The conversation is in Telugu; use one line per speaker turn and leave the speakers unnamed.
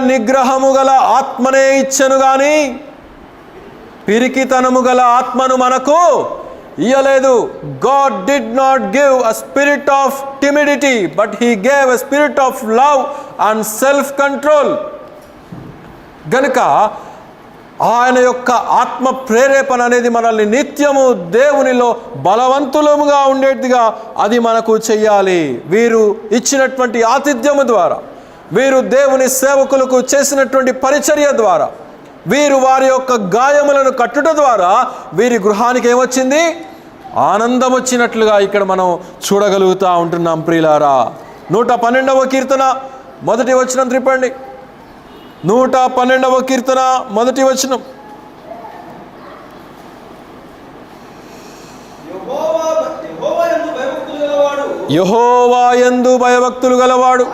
నిగ్రహము గల ఆత్మనే ఇచ్చెను గాని పిరికితనము గల ఆత్మను మనకు ఇయ్యలేదు. God did not give a spirit of timidity, but he gave a spirit of love and self control. గనుక ఆయన యొక్క ఆత్మ ప్రేరేపణ అనేది మనల్ని నిత్యము దేవునిలో బలవంతులముగా ఉండేట్టుగా అది మనకు చెయ్యాలి. వీరు ఇచ్చినటువంటి ఆతిథ్యము ద్వారా, వీరు దేవుని సేవకులకు చేసినటువంటి పరిచర్య ద్వారా, వీరు వారి యొక్క గాయములను కట్టుట ద్వారా వీరి గృహానికి ఏమొచ్చింది? ఆనందం వచ్చినట్లుగా ఇక్కడ మనం చూడగలుగుతూ ఉంటున్నాం ప్రియులారా. 112వ కీర్తన మొదటి వచనం త్రిప్పండి. 112వ కీర్తన మొదటి వచనం. యెహోవా యందు భయభక్తులు గలవాడు